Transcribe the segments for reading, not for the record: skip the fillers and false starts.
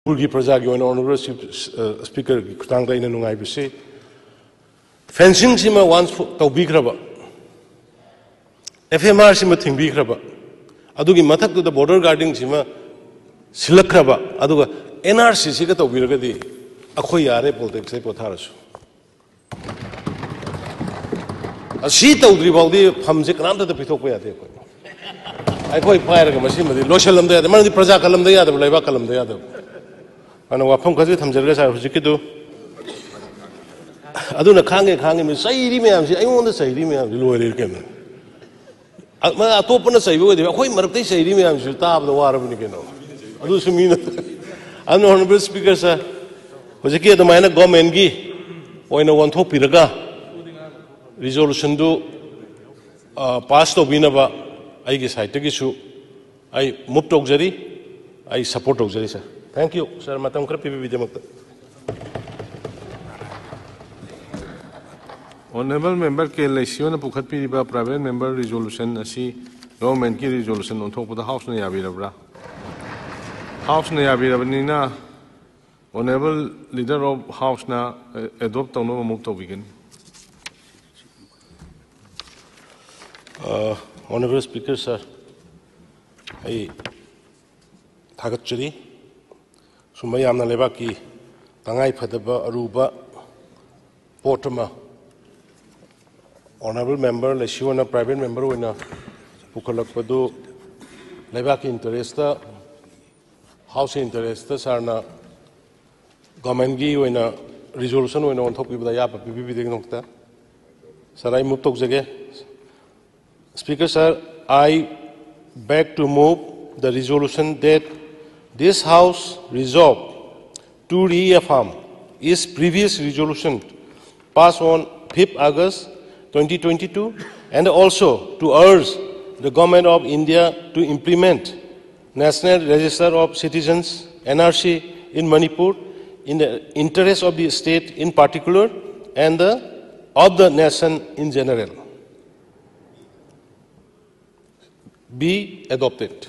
Manipurgi Praja gi Honorable Speaker gi khutang da ina nungai bise fencing sima once to bigraba FMR sima thing bigraba adugi mathak to the border guarding sima silakraba aduga NRC siga to biraga di akhoi yare politics sai potharasu asi tawdri bawdi phamje kanamta da pithok pa yate ko ai khoi paira ga masi madi losalam da man di praja kalam da yada laiba kalam da yada ana wafam khaji thamjarga sa hujikidu aduna khange me sairi me amsi ai onda sairi me amsi loire kem ma atopna saibo de khoi maraptai sairi me amsi tab da warabni keno adu sumina anu honorable speaker sa hojiki adamaina government gi oina wanthok piraga resolution do pass to binaba ai gi site gi su ai move tokjari ai support tokjari sir. Thank you, sir. Matam kar PPP demakta. Honorable member ke election na pukhat pi ba private member resolution asi government ki resolution on thok pada house na yabi rabra. House na yabi rabni na honorable leader of house na adopt tawno move to begin. Honorable Speaker, sir. Ai thagat churi Sumayamna Levaki, Tangai Padaba, Aruba, Portama, Honorable Member, Leshuana, private member, winner, Pukalakpadu, Levaki interesta, House interesta, Sarna, Gomengi, winner, resolution, winner on top of the Yapa, PPP Nocta. Sarai Mutokzage. Speaker, sir, I beg to move the resolution that this House resolved to reaffirm its previous resolution passed on 5th August 2022 and also to urge the Government of India to implement National Register of Citizens NRC in Manipur in the interest of the state in particular and of the nation in general. Be adopted.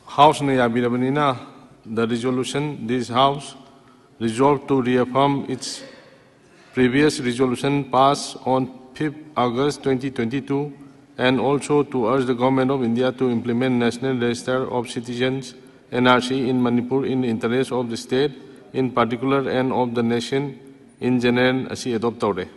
House na yabi rabni the resolution this House resolved to reaffirm its previous resolution passed on 5th August 2022 and also to urge the Government of India to implement National Register of Citizens NRC in Manipur in the interest of the state in particular and of the nation in general as adopt tawre.